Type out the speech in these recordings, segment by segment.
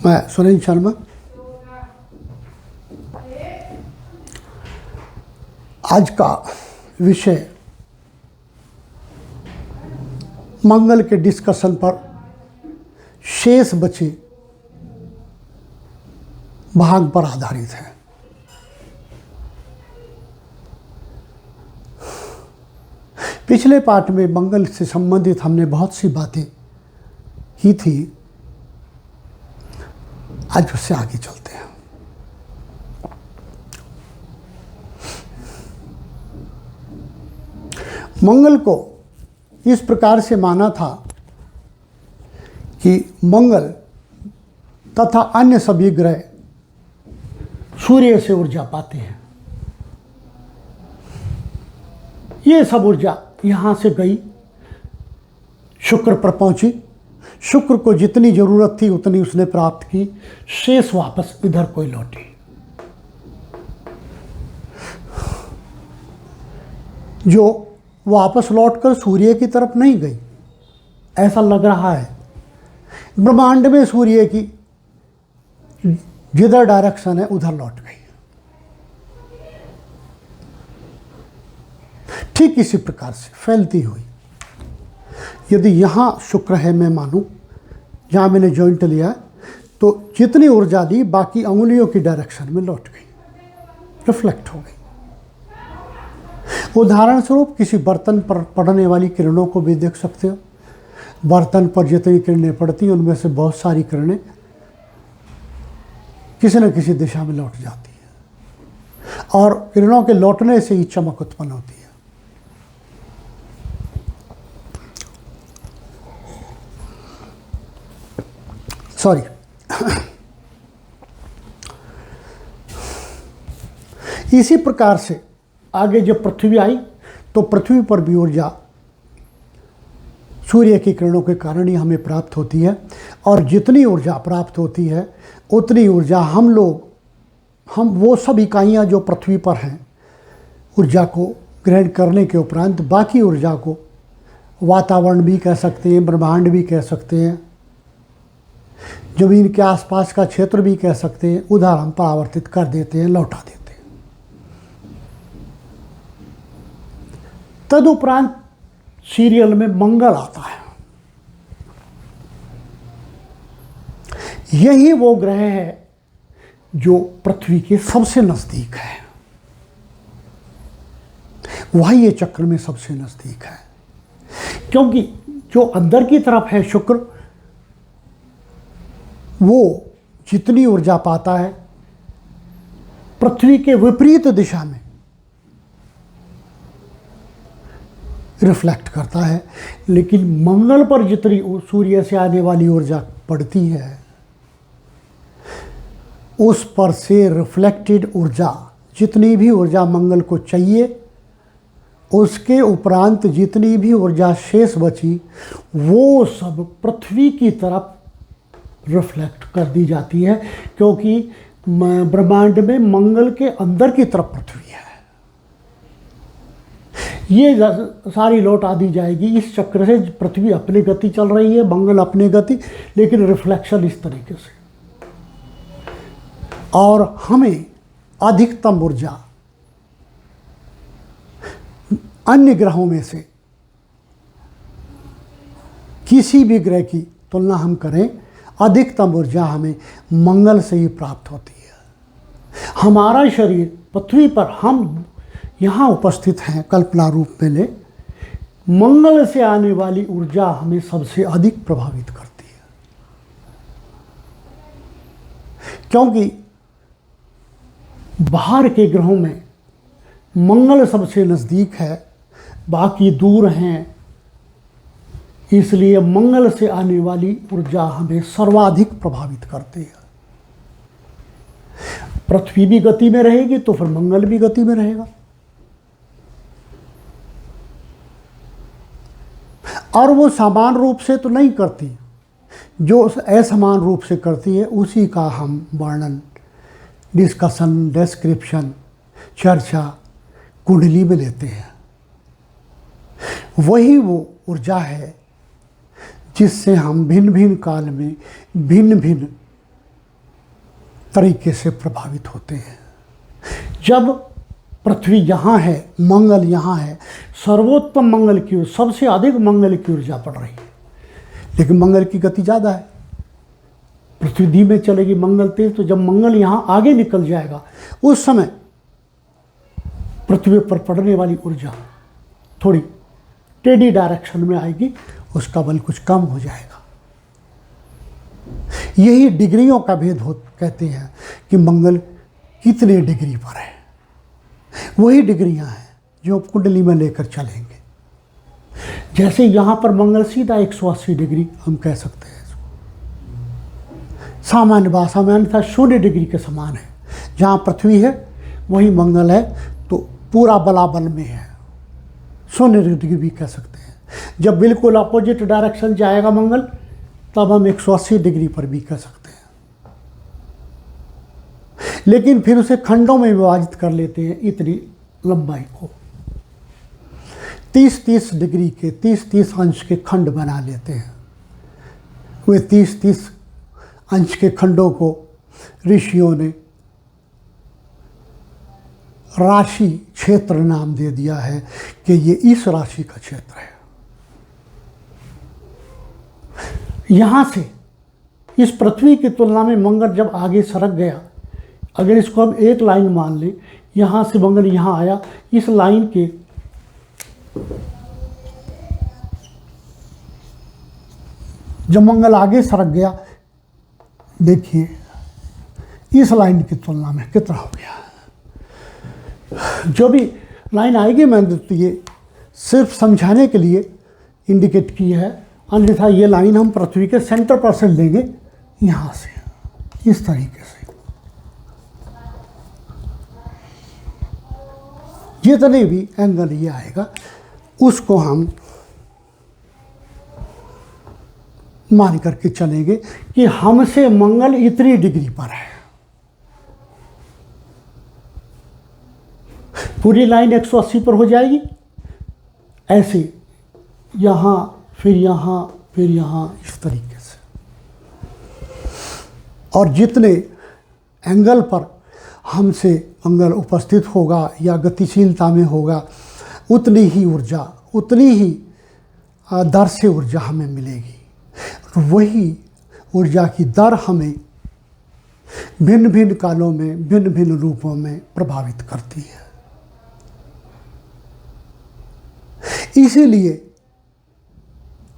मैं सुरेंद्र शर्मा। आज का विषय मंगल के डिस्कशन पर शेष बचे भाग पर आधारित है। पिछले पाठ में मंगल से संबंधित हमने बहुत सी बातें की थी। आज उससे आगे चलते हैं। मंगल को इस प्रकार से माना था कि मंगल तथा अन्य सभी ग्रह सूर्य से ऊर्जा पाते हैं। ये सब ऊर्जा यहाँ से गई, शुक्र पर पहुंची। शुक्र को जितनी जरूरत थी उतनी उसने प्राप्त की, शेष वापस इधर कोई लौटी। जो वापस लौटकर सूर्य की तरफ नहीं गई, ऐसा लग रहा है। ब्रह्मांड में सूर्य की जिधर डायरेक्शन है उधर लौट गई। ठीक इसी प्रकार से फैलती हुई, यदि यहाँ शुक्र है, मैं मानूं जहाँ मैंने जॉइंट लिया, तो जितनी ऊर्जा दी बाकी अंगुलियों की डायरेक्शन में लौट गई, रिफ्लेक्ट हो गई। उदाहरण स्वरूप किसी बर्तन पर पड़ने वाली किरणों को भी देख सकते हो। बर्तन पर जितनी किरणें पड़ती हैं उनमें से बहुत सारी किरणें किसी न किसी दिशा में लौट जाती है, और किरणों के लौटने से ही चमक उत्पन्न होती है। सॉरी, इसी प्रकार से आगे जब पृथ्वी आई तो पृथ्वी पर भी ऊर्जा सूर्य की किरणों के कारण ही हमें प्राप्त होती है, और जितनी ऊर्जा प्राप्त होती है उतनी ऊर्जा हम वो सब इकाइयाँ जो पृथ्वी पर हैं ऊर्जा को ग्रहण करने के उपरांत बाकी ऊर्जा को वातावरण भी कह सकते हैं, ब्रह्मांड भी कह सकते हैं, जमीन के आसपास का क्षेत्र भी कह सकते हैं, उधर हम परावर्तित कर देते हैं, लौटा देते हैं। तदुपरांत सीरियल में मंगल आता है। यही वो ग्रह है जो पृथ्वी के सबसे नजदीक है, वही ये चक्र में सबसे नजदीक है, क्योंकि जो अंदर की तरफ है शुक्र, वो जितनी ऊर्जा पाता है पृथ्वी के विपरीत दिशा में रिफ्लेक्ट करता है, लेकिन मंगल पर जितनी सूर्य से आने वाली ऊर्जा पड़ती है उस पर से रिफ्लेक्टेड ऊर्जा, जितनी भी ऊर्जा मंगल को चाहिए उसके उपरांत जितनी भी ऊर्जा शेष बची वो सब पृथ्वी की तरफ रिफ्लेक्ट कर दी जाती है, क्योंकि ब्रह्मांड में मंगल के अंदर की तरफ पृथ्वी है। ये सारी लौट आ दी जाएगी। इस चक्र से पृथ्वी अपनी गति चल रही है, मंगल अपनी गति, लेकिन रिफ्लेक्शन इस तरीके से, और हमें अधिकतम ऊर्जा अन्य ग्रहों में से किसी भी ग्रह की तुलना हम करें, अधिकतम ऊर्जा हमें मंगल से ही प्राप्त होती है। हमारा शरीर पृथ्वी पर, हम यहाँ उपस्थित हैं कल्पना रूप में ले, मंगल से आने वाली ऊर्जा हमें सबसे अधिक प्रभावित करती है, क्योंकि बाहर के ग्रहों में मंगल सबसे नज़दीक है, बाकी दूर हैं, इसलिए मंगल से आने वाली ऊर्जा हमें सर्वाधिक प्रभावित करती है। पृथ्वी भी गति में रहेगी तो फिर मंगल भी गति में रहेगा, और वो समान रूप से तो नहीं करती, जो असमान रूप से करती है उसी का हम वर्णन, डिस्कशन, डिस्क्रिप्शन, चर्चा कुंडली में लेते हैं। वही वो ऊर्जा है जिससे हम भिन्न भिन्न काल में भिन्न भिन्न तरीके से प्रभावित होते हैं। जब पृथ्वी यहाँ है, मंगल यहाँ है, सर्वोत्तम मंगल की ओर, सबसे अधिक मंगल की ऊर्जा पड़ रही है, लेकिन मंगल की गति ज़्यादा है, पृथ्वी धीमे चलेगी, मंगल तेज। तो जब मंगल यहाँ आगे निकल जाएगा, उस समय पृथ्वी पर पड़ने वाली ऊर्जा थोड़ी टेढ़ी डायरेक्शन में आएगी, उसका बल कुछ कम हो जाएगा। यही डिग्रियों का भेद कहते हैं कि मंगल कितने डिग्री पर है। वही डिग्रियां हैं जो कुंडली में लेकर चलेंगे। जैसे यहाँ पर मंगल सीधा 180 डिग्री हम कह सकते हैं, सामान्य भाषा में, अन्यथा 0 डिग्री के समान है। जहाँ पृथ्वी है वही मंगल है, तो पूरा बलाबल में है, 0 डिग्री भी कह सकते हैं। जब बिल्कुल अपोजिट डायरेक्शन जाएगा मंगल, तब हम 180 डिग्री पर भी कह सकते हैं। लेकिन फिर उसे खंडों में विभाजित कर लेते हैं, इतनी लंबाई को 30-30 डिग्री के 30-30 अंश के खंड बना लेते हैं। वे 30-30 अंश के खंडों को ऋषियों ने राशि क्षेत्र नाम दे दिया है कि ये इस राशि का क्षेत्र है। यहाँ से इस पृथ्वी की तुलना में मंगल जब आगे सरक गया, अगर इसको हम एक लाइन मान लें, यहाँ से मंगल यहाँ आया, इस लाइन के जब मंगल आगे सरक गया, देखिए इस लाइन की तुलना में कितना हो गया। जो भी लाइन आएगी, मैंने तो ये सिर्फ समझाने के लिए इंडिकेट की है, अन्यथा ये लाइन हम पृथ्वी के सेंटर पर से लेंगे, यहाँ से इस तरीके से। जितने भी एंगल ये आएगा उसको हम मान करके चलेंगे कि हमसे मंगल इतनी डिग्री पर है। पूरी लाइन 180 पर हो जाएगी, ऐसे यहाँ फिर यहाँ फिर यहाँ, इस तरीके से। और जितने एंगल पर हमसे मंगल उपस्थित होगा या गतिशीलता में होगा, उतनी ही ऊर्जा, उतनी ही दर से ऊर्जा हमें मिलेगी। वही ऊर्जा की दर हमें भिन्न भिन्न कालों में, भिन्न भिन्न रूपों में प्रभावित करती है। इसीलिए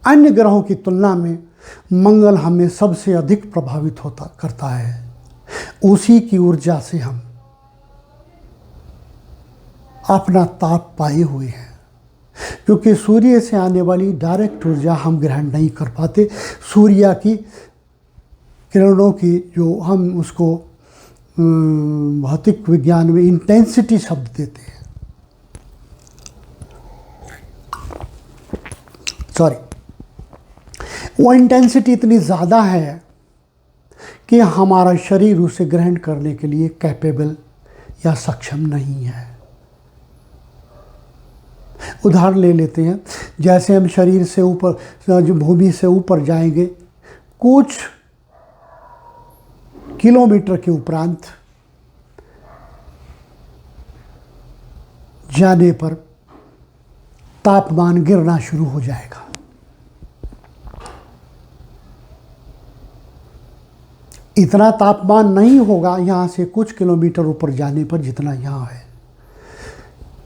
अन्य ग्रहों की तुलना में मंगल हमें सबसे अधिक प्रभावित करता है। उसी की ऊर्जा से हम अपना ताप पाए हुए हैं, क्योंकि सूर्य से आने वाली डायरेक्ट ऊर्जा हम ग्रहण नहीं कर पाते। सूर्य की किरणों की जो हम उसको भौतिक विज्ञान में इंटेंसिटी शब्द देते हैं, सॉरी, वो इंटेंसिटी इतनी ज़्यादा है कि हमारा शरीर उसे ग्रहण करने के लिए कैपेबल या सक्षम नहीं है। उदाहरण ले लेते हैं, जैसे हम शरीर से ऊपर, जो भूमि से ऊपर जाएंगे, कुछ किलोमीटर के उपरांत जाने पर तापमान गिरना शुरू हो जाएगा। इतना तापमान नहीं होगा यहाँ से कुछ किलोमीटर ऊपर जाने पर जितना यहाँ है,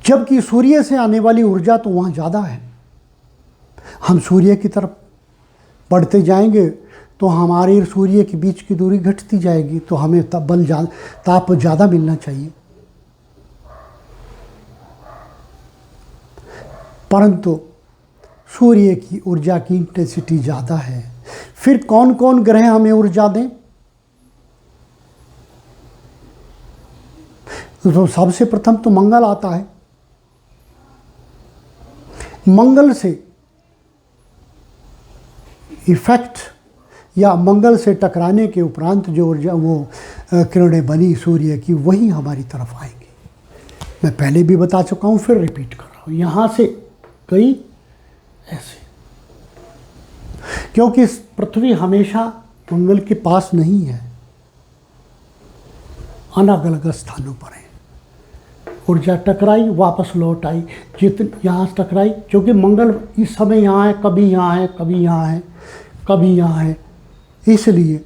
जबकि सूर्य से आने वाली ऊर्जा तो वहाँ ज़्यादा है। हम सूर्य की तरफ बढ़ते जाएंगे तो हमारे सूर्य के बीच की दूरी घटती जाएगी, तो हमें ताप ज़्यादा मिलना चाहिए। परंतु सूर्य की ऊर्जा की इंटेंसिटी ज़्यादा है। फिर कौन कौन ग्रह हमें ऊर्जा दें? तो सबसे प्रथम तो मंगल आता है। मंगल से इफेक्ट या मंगल से टकराने के उपरांत जो ऊर्जा, वो किरणें बनी सूर्य की, वही हमारी तरफ आएंगी। मैं पहले भी बता चुका हूँ, फिर रिपीट कर रहा हूँ। यहाँ से कई ऐसे, क्योंकि पृथ्वी हमेशा मंगल के पास नहीं है, अलग अलग स्थानों पर है। ऊर्जा टकराई, वापस लौट आई, जितनी यहाँ से टकराई, क्योंकि मंगल इस समय यहाँ है, कभी यहाँ है, कभी यहाँ है, कभी यहाँ है, इसलिए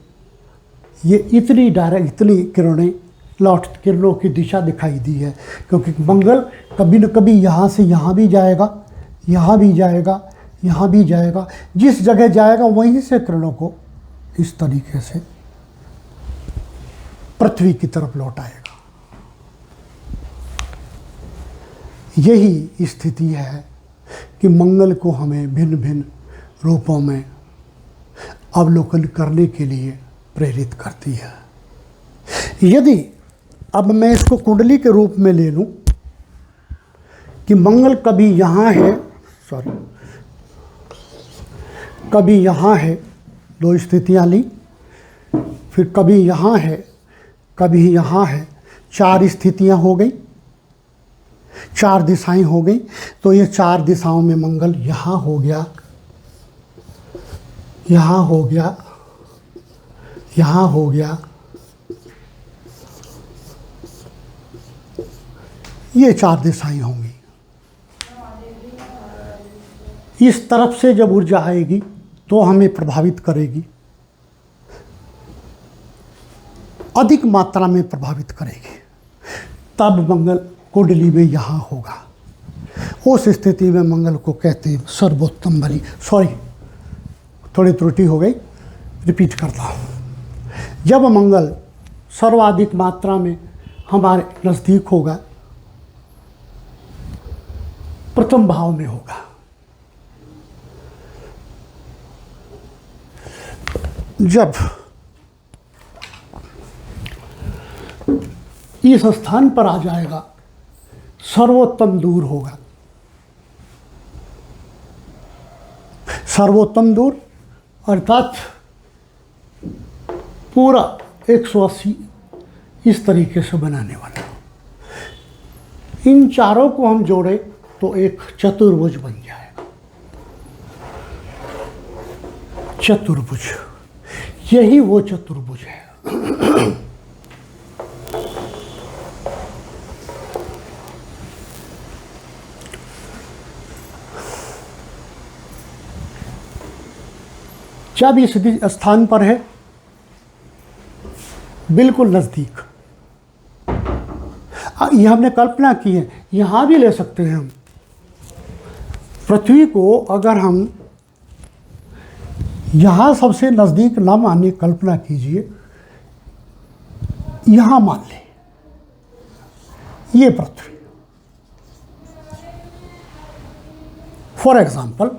ये इतनी किरणों की दिशा दिखाई दी है। क्योंकि मंगल कभी न कभी यहाँ से यहाँ भी जाएगा, यहाँ भी जाएगा, यहाँ भी जाएगा, जिस जगह जाएगा वहीं से किरणों को इस तरीके से पृथ्वी की तरफ लौट आएगा। यही स्थिति है कि मंगल को हमें भिन्न भिन्न रूपों में अवलोकन करने के लिए प्रेरित करती है। यदि अब मैं इसको कुंडली के रूप में ले लूं कि मंगल कभी यहाँ है, कभी यहाँ है, दो स्थितियाँ ली, फिर कभी यहाँ है, कभी यहाँ है, 4 स्थितियाँ हो गई, 4 दिशाएं हो गई। तो ये 4 दिशाओं में मंगल यहाँ हो गया, यहाँ हो गया, यहाँ हो गया, ये 4 दिशाएं होंगी। इस तरफ से जब ऊर्जा आएगी तो हमें प्रभावित करेगी, अधिक मात्रा में प्रभावित करेगी, तब मंगल कुंडली में यहाँ होगा। उस स्थिति में मंगल को कहते हैं सर्वोत्तम बलि। थोड़ी त्रुटि हो गई, रिपीट करता हूँ। जब मंगल सर्वाधिक मात्रा में हमारे नज़दीक होगा, प्रथम भाव में होगा, जब इस स्थान पर आ जाएगा, सर्वोत्तम दूर होगा। सर्वोत्तम दूर अर्थात पूरा 180 इस तरीके से बनाने वाला। इन चारों को हम जोड़े तो एक चतुर्भुज बन जाएगा। चतुर्भुज, यही वो चतुर्भुज है। जब इस स्थान पर है, बिल्कुल नज़दीक, ये हमने कल्पना की है, यहाँ भी ले सकते हैं हम। पृथ्वी को अगर हम यहाँ सबसे नज़दीक न माने, कल्पना कीजिए, यहाँ मान लें ये पृथ्वी, फॉर एग्जाम्पल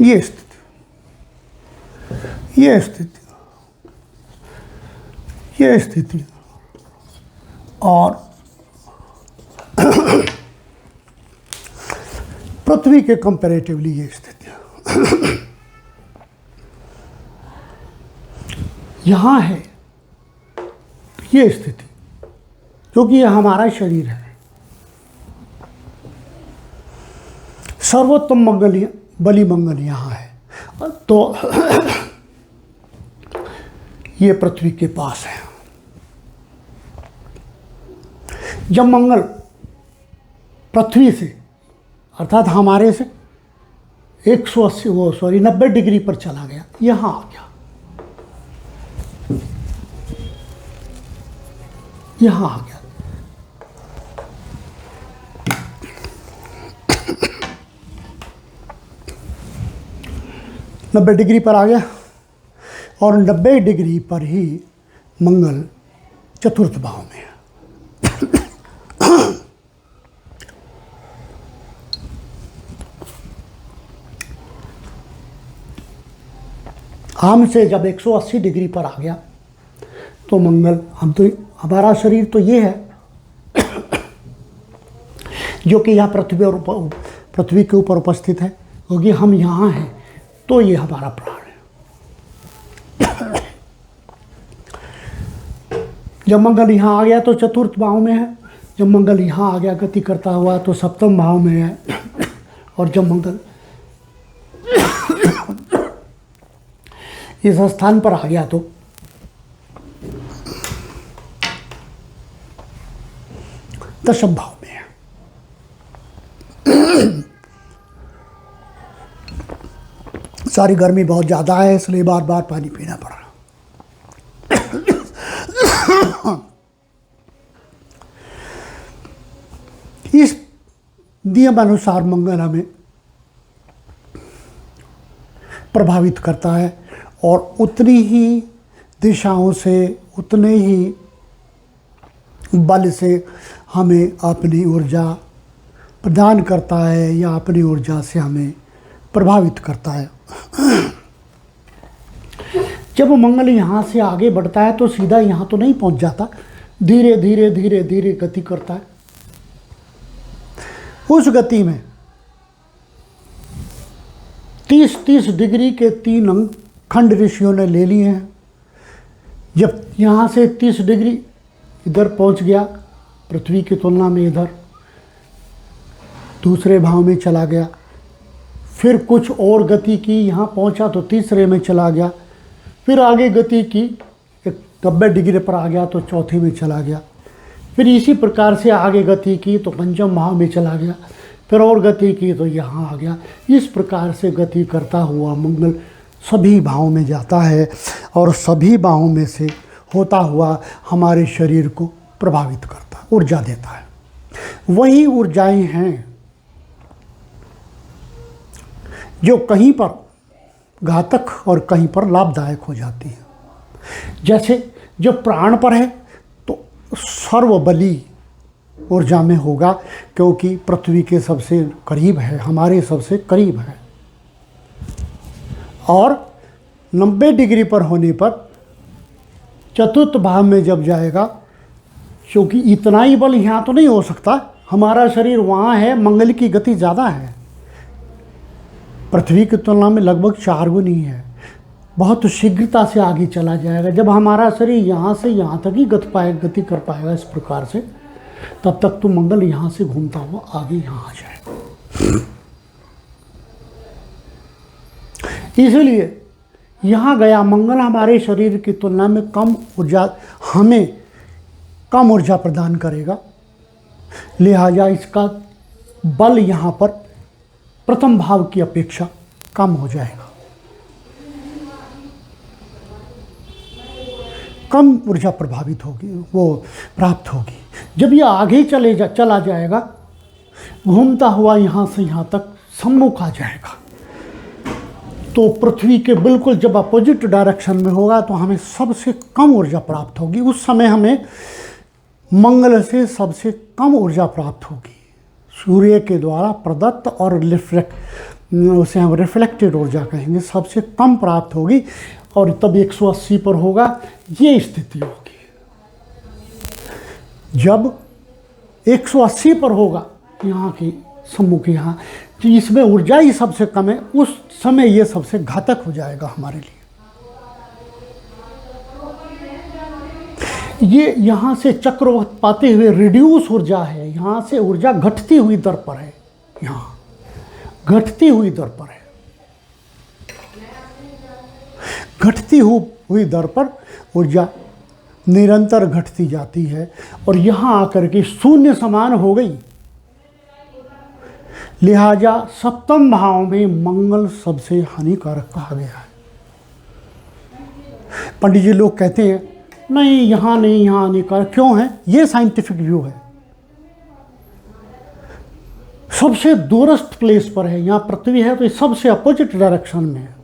ये स्थिति, ये स्थिति, ये स्थिति और पृथ्वी के कंपैरेटिवली ये स्थिति यहाँ है। ये स्थिति, क्योंकि यह हमारा शरीर है, सर्वोत्तम मंगल बलि मंगल यहाँ है, तो ये पृथ्वी के पास है। जब मंगल पृथ्वी से अर्थात हमारे से 90 डिग्री पर चला गया, यहाँ आ गया, यहाँ आ गया, नब्बे डिग्री पर आ गया, और 90 डिग्री पर ही मंगल चतुर्थ भाव में है। हमसे जब 180 डिग्री पर आ गया तो मंगल, हमारा शरीर तो ये है जो कि यहाँ पृथ्वी के ऊपर उपस्थित है, क्योंकि हम यहाँ हैं तो ये हमारा प्राण है। जब मंगल यहाँ आ गया तो चतुर्थ भाव में है, जब मंगल यहाँ आ गया गति करता हुआ तो सप्तम भाव में है, और जब मंगल इस स्थान पर आ गया तो दशम भाव में है। सारी गर्मी बहुत ज़्यादा है, इसलिए बार बार पानी पीना पड़ा। इस नियम अनुसार मंगल हमें प्रभावित करता है और उतनी ही दिशाओं से, उतने ही बल से हमें अपनी ऊर्जा प्रदान करता है या अपनी ऊर्जा से हमें प्रभावित करता है। जब मंगल यहाँ से आगे बढ़ता है तो सीधा यहाँ तो नहीं पहुँच जाता, धीरे धीरे धीरे धीरे गति करता है। उस गति में 30-30 डिग्री के 3 अंग खंड ऋषियों ने ले लिए हैं। जब यहाँ से 30 डिग्री इधर पहुँच गया, पृथ्वी की तुलना में इधर दूसरे भाव में चला गया, फिर कुछ और गति की, यहाँ पहुँचा तो तीसरे में चला गया, फिर आगे गति की 90 डिग्री पर आ गया तो चौथे में चला गया, फिर इसी प्रकार से आगे गति की तो पंचम भाव में चला गया, फिर और गति की तो यहाँ आ गया। इस प्रकार से गति करता हुआ मंगल सभी भावों में जाता है और सभी भावों में से होता हुआ हमारे शरीर को प्रभावित करता है, ऊर्जा देता है। वही ऊर्जाएं हैं जो कहीं पर घातक और कहीं पर लाभदायक हो जाती हैं। जैसे जो प्राण पर है तो सर्वबली ऊर्जा में होगा, क्योंकि पृथ्वी के सबसे करीब है, हमारे सबसे करीब है। और 90 डिग्री पर होने पर चतुर्थ भाव में जब जाएगा, क्योंकि इतना ही बल यहाँ तो नहीं हो सकता, हमारा शरीर वहाँ है, मंगल की गति ज़्यादा है, पृथ्वी की तुलना में लगभग 4 गुनी है, बहुत शीघ्रता से आगे चला जाएगा। जब हमारा शरीर यहाँ से यहाँ तक ही गति कर पाएगा इस प्रकार से, तब तक तो मंगल यहाँ से घूमता हुआ आगे यहाँ आ जाएगा। इसलिए यहाँ गया मंगल हमारे शरीर की तुलना में कम ऊर्जा, हमें कम ऊर्जा प्रदान करेगा, लिहाजा इसका बल यहाँ पर प्रथम भाव की अपेक्षा कम हो जाएगा, कम ऊर्जा प्रभावित होगी, वो प्राप्त होगी। जब ये आगे चला जाएगा, घूमता हुआ यहाँ से यहाँ तक सम्मुख आ जाएगा, तो पृथ्वी के बिल्कुल जब अपोजिट डायरेक्शन में होगा तो हमें सबसे कम ऊर्जा प्राप्त होगी। उस समय हमें मंगल से सबसे कम ऊर्जा प्राप्त होगी, सूर्य के द्वारा प्रदत्त और उसे हम रिफ्लेक्टेड ऊर्जा कहेंगे, सबसे कम प्राप्त होगी, और तब 180 पर होगा। ये स्थिति होगी जब 180 पर होगा यहाँ की सम्मुख, यहाँ तो इसमें ऊर्जा ही सबसे कम है, उस समय ये सबसे घातक हो जाएगा हमारे लिए। ये यहाँ से चक्रवत पाते हुए रिड्यूस ऊर्जा है, यहाँ से ऊर्जा घटती हुई दर पर है, यहाँ घटती हुई दर पर है, घटती हुई दर पर ऊर्जा निरंतर घटती जाती है और यहाँ आकर के शून्य समान हो गई। लिहाजा सप्तम भाव में मंगल सबसे हानिकारक कहा गया है। पंडित जी लोग कहते हैं नहीं यहाँ नहीं, यहाँ हानिकारक क्यों है? ये साइंटिफिक व्यू है। सबसे दूरस्थ प्लेस पर है, यहाँ पृथ्वी है तो सबसे अपोजिट डायरेक्शन में है।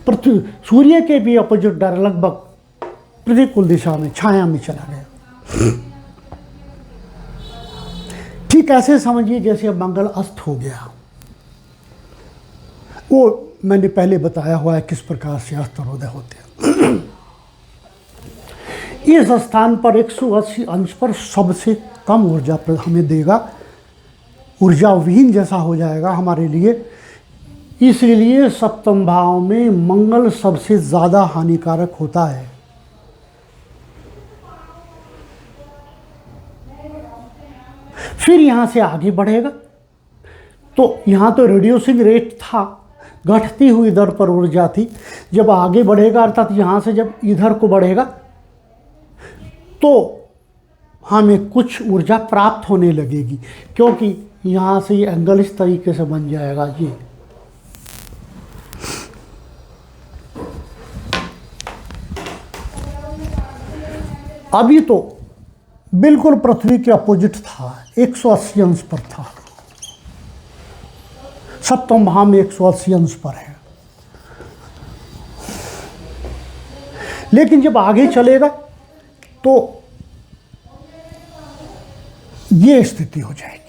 पृथ्वी सूर्य के भी अपोजिट डायरेक्शन, लगभग प्रतिकूल दिशा में, छाया में चला गया। ठीक ऐसे समझिए जैसे मंगल अस्त हो गया, वो मैंने पहले बताया हुआ है किस प्रकार से अस्तरोदय होते हैं। इस स्थान पर 180 अंश पर सबसे कम ऊर्जा हमें देगा, ऊर्जा विहीन जैसा हो जाएगा हमारे लिए। इसलिए सप्तम भाव में मंगल सबसे ज़्यादा हानिकारक होता है। फिर यहाँ से आगे बढ़ेगा तो यहाँ तो रिड्यूसिंग रेट था, घटती हुई दर पर ऊर्जा थी। जब आगे बढ़ेगा अर्थात यहाँ से जब इधर को बढ़ेगा तो हमें कुछ ऊर्जा प्राप्त होने लगेगी, क्योंकि यहाँ से ये एंगल इस तरीके से बन जाएगा। ये अभी तो बिल्कुल पृथ्वी के अपोजिट था, 180 अंश पर था। सप्तम भाव में 180 अंश पर है। लेकिन जब आगे चलेगा तो ये स्थिति हो जाएगी।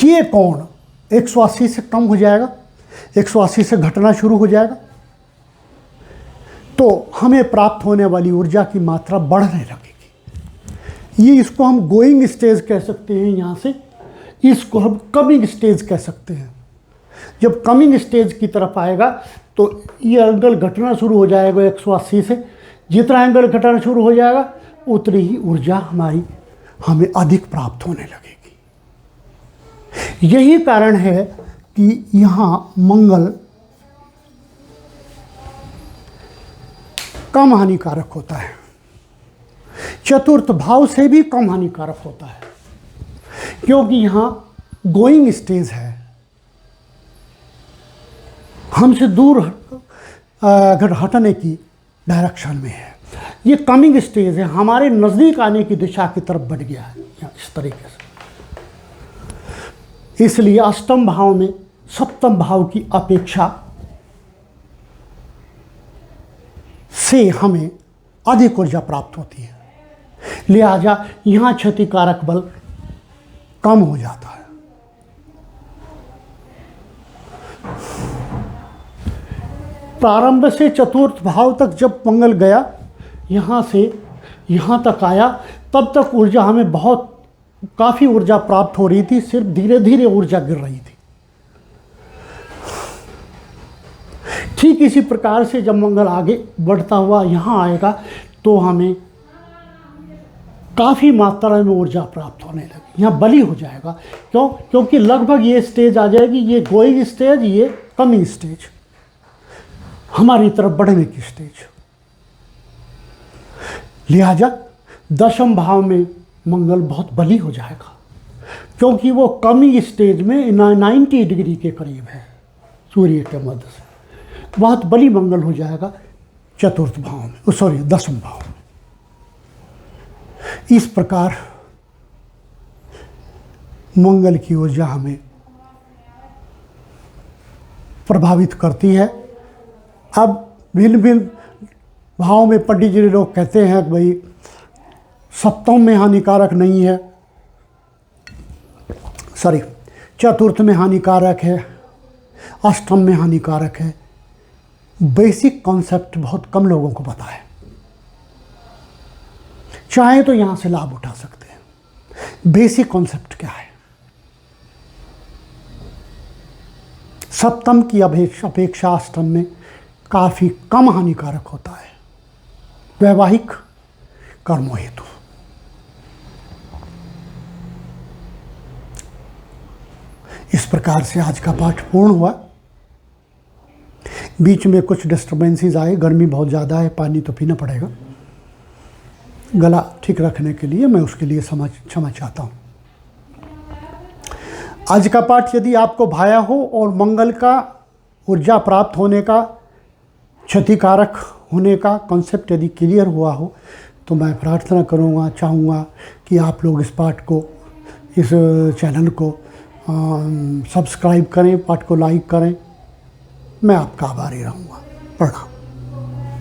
ये कोण 180 से कम हो जाएगा, 180 से घटना शुरू हो जाएगा, तो हमें प्राप्त होने वाली ऊर्जा की मात्रा बढ़ने लगेगी। ये इसको हम गोइंग स्टेज कह सकते हैं, यहाँ से इसको हम कमिंग स्टेज कह सकते हैं। जब कमिंग स्टेज की तरफ आएगा तो ये एंगल घटना शुरू हो जाएगा 180 से। जितना एंगल घटना शुरू हो जाएगा उतनी ही ऊर्जा हमें अधिक प्राप्त होने लगेगी। यही कारण है कि यहाँ मंगल कम हानिकारक होता है, चतुर्थ भाव से भी कम हानिकारक होता है, क्योंकि यहाँ गोइंग स्टेज है, हमसे दूर हटने की डायरेक्शन में है। ये कमिंग स्टेज है, हमारे नज़दीक आने की दिशा की तरफ बढ़ गया है इस तरीके से। इसलिए अष्टम भाव में सप्तम भाव की अपेक्षा से हमें अधिक ऊर्जा प्राप्त होती है, लिहाजा यहाँ क्षतिकारक बल कम हो जाता है। प्रारंभ से चतुर्थ भाव तक जब मंगल गया, यहाँ से यहाँ तक आया, तब तक ऊर्जा हमें काफ़ी ऊर्जा प्राप्त हो रही थी, सिर्फ धीरे धीरे ऊर्जा गिर रही थी। ठीक इसी प्रकार से जब मंगल आगे बढ़ता हुआ यहाँ आएगा तो हमें काफ़ी मात्रा में ऊर्जा प्राप्त होने लगी, यहाँ बली हो जाएगा। क्यों? क्योंकि लगभग ये स्टेज आ जाएगी, ये गोइंग स्टेज, ये कमिंग स्टेज, हमारी तरफ बढ़ने की स्टेज। लिहाजा दशम भाव में मंगल बहुत बली हो जाएगा, क्योंकि वो कमिंग स्टेज में 90 डिग्री के करीब है सूर्य के मध्य से। बहुत बली मंगल हो जाएगा चतुर्थ भाव में, सॉरी दसम भाव में। इस प्रकार मंगल की ऊर्जा हमें प्रभावित करती है। अब भिन्न भिन्न भाव में पंडित जी लोग कहते हैं कि भाई सप्तम में हानिकारक नहीं है, सॉरी चतुर्थ में हानिकारक है, अष्टम में हानिकारक है। बेसिक कॉन्सेप्ट बहुत कम लोगों को पता है, चाहे तो यहाँ से लाभ उठा सकते हैं। बेसिक कॉन्सेप्ट क्या है? सप्तम की अपेक्षा अष्टम में काफ़ी कम हानिकारक होता है वैवाहिक कर्मों हेतु। इस प्रकार से आज का पाठ पूर्ण हुआ। बीच में कुछ डिस्टर्बेंसेस आए, गर्मी बहुत ज़्यादा है, पानी तो पीना पड़ेगा। गला ठीक रखने के लिए मैं उसके लिए क्षमा चाहता हूँ। आज का पाठ यदि आपको भाया हो और मंगल का ऊर्जा प्राप्त होने का, क्षतिकारक होने का कॉन्सेप्ट यदि क्लियर हुआ हो, तो मैं प्रार्थना करूँगा, चाहूँगा कि आप लोग इस पाठ को, इस चैनल को सब्सक्राइब करें, पाठ को लाइक करें। मैं आपका आभारी रहूँगा। प्रणाम।